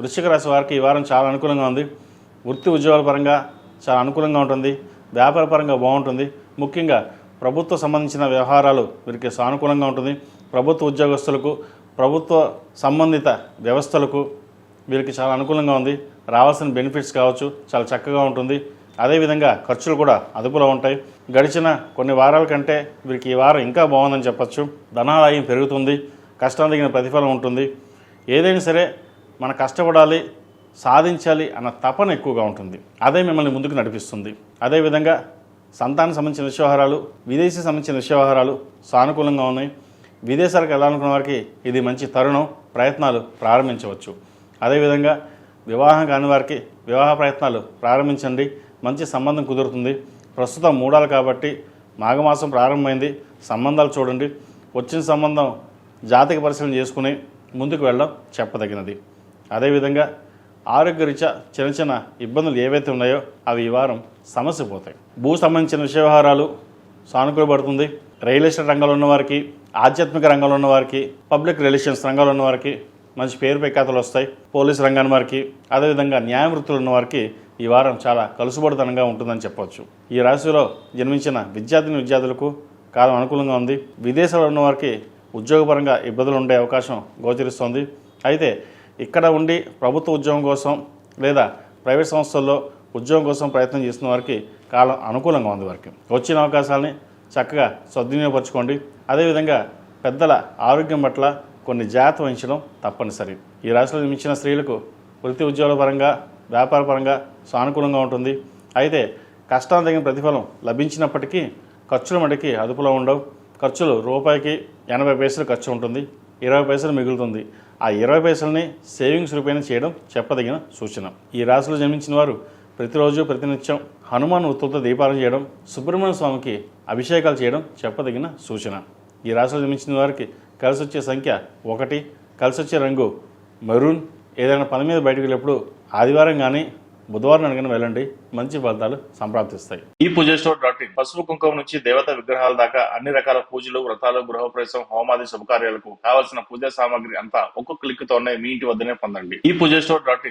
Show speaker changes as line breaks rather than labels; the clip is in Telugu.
వృశ్చిక రాశి వారికి ఈ వారం చాలా అనుకూలంగా ఉంది. వృత్తి ఉద్యోగాల పరంగా చాలా అనుకూలంగా ఉంటుంది. వ్యాపార పరంగా బాగుంటుంది. ముఖ్యంగా ప్రభుత్వ సంబంధించిన వ్యవహారాలు వీరికి సానుకూలంగా ఉంటుంది. ప్రభుత్వ ఉద్యోగస్తులకు, ప్రభుత్వ సంబంధిత వ్యవస్థలకు వీరికి చాలా అనుకూలంగా ఉంది. రావాల్సిన బెనిఫిట్స్ కావచ్చు చాలా చక్కగా ఉంటుంది. అదేవిధంగా ఖర్చులు కూడా అదుపులో ఉంటాయి. గడిచిన కొన్ని వారాల కంటే వీరికి ఈ వారం ఇంకా బాగుందని చెప్పచ్చు. ధనాదాయం పెరుగుతుంది. కష్టానికి తగిన ప్రతిఫలం ఉంటుంది. ఏదైనా సరే మన కష్టపడాలి, సాధించాలి అన్న తపన ఎక్కువగా ఉంటుంది. అదే మిమ్మల్ని ముందుకు నడిపిస్తుంది. అదేవిధంగా సంతానం సంబంధించిన వ్యవహారాలు, విదేశీ సంబంధించిన వ్యవహారాలు సానుకూలంగా ఉన్నాయి. విదేశాలకు వెళ్ళాలనుకున్న వారికి ఇది మంచి తరుణం. ప్రయత్నాలు ప్రారంభించవచ్చు. అదేవిధంగా వివాహం కాని వారికి వివాహ ప్రయత్నాలు ప్రారంభించండి. మంచి సంబంధం కుదురుతుంది. ప్రస్తుతం మూడాలు కాబట్టి మాఘమాసం ప్రారంభమైంది. సంబంధాలు చూడండి. వచ్చిన సంబంధం జాతక పరిశీలన చేసుకుని ముందుకు వెళ్ళడం చెప్పదగినది. అదేవిధంగా ఆరోగ్యరీత్యా చిన్న చిన్న ఇబ్బందులు ఏవైతే ఉన్నాయో అవి ఈ వారం సమస్య పోతాయి. భూ సంబంధించిన వ్యవహారాలు సానుకూలపడుతుంది. రియల్ ఎస్టేట్ రంగంలో ఉన్నవారికి, ఆధ్యాత్మిక రంగంలో ఉన్నవారికి, పబ్లిక్ రిలేషన్స్ రంగంలో ఉన్నవారికి మంచి పేరు ప్రఖ్యాతులు వస్తాయి. పోలీసు రంగాన్ని వారికి, అదేవిధంగా న్యాయ వృత్తులు ఉన్నవారికి ఈ వారం చాలా కలుసుబడితనంగా ఉంటుందని చెప్పవచ్చు. ఈ రాశిలో జన్మించిన విద్యార్థులకు కాలం అనుకూలంగా ఉంది. విదేశాల్లో ఉన్నవారికి ఉద్యోగపరంగా ఇబ్బందులు ఉండే అవకాశం గోచరిస్తోంది. అయితే ఇక్కడ ఉండి ప్రభుత్వ ఉద్యోగం కోసం లేదా ప్రైవేట్ సంస్థల్లో ఉద్యోగం కోసం ప్రయత్నం చేస్తున్న వారికి కాలం అనుకూలంగా ఉంది. వారికి వచ్చిన అవకాశాలని చక్కగా సద్వినియోగపరచుకోండి. అదేవిధంగా పెద్దల ఆరోగ్యం పట్ల కొన్ని జాగ్రత్త వహించడం తప్పనిసరి. ఈ రాశిలో జన్మించిన స్త్రీలకు వృత్తి ఉద్యోగాల పరంగా, వ్యాపార పరంగా సానుకూలంగా ఉంటుంది. అయితే కష్టానికి తగిన ప్రతిఫలం లభించినప్పటికీ ఖర్చుల మటుకి అదుపులో ఉండవు. ఖర్చులు రూపాయికి 80 పైసలు ఖర్చు ఉంటుంది. 20 పైసలు మిగులుతుంది. ఆ 20 పైసలని సేవింగ్స్ రూపేణ చేయడం చెప్పదగిన సూచన. ఈ రాశిలో జన్మించిన వారు ప్రతిరోజు ప్రతినిత్యం హనుమాన్ ఉత్తులతో దీపాలను చేయడం, సుబ్రహ్మణ్య స్వామికి అభిషేకాలు చేయడం చెప్పదగిన సూచన. ఈ రాశిలో జన్మించిన వారికి కలిసి వచ్చే సంఖ్య 1, కలిసి వచ్చే రంగు మెరూన్. ఏదైనా పని మీద బయటకు వెళ్ళేప్పుడు ఆదివారం కానీ బుధవారం అడిగిన వెళ్ళండి. మంచి ఫలితాలు సంప్రాప్తిస్తాయి. ఈ పూజస్టోర్.in పసుపు కుంకుమ నుంచి దేవతా విగ్రహాల దాకా అన్ని రకాల పూజలు, వ్రతాలు, గృహప్రవేశం, హోమాది శుభకార్యాలకు కావాల్సిన పూజా సామాగ్రి అంతా ఒక్క క్లిక్ తోనే మీ ఇంటి వద్దనే పొందండి. ఈ పూజస్టోర్.in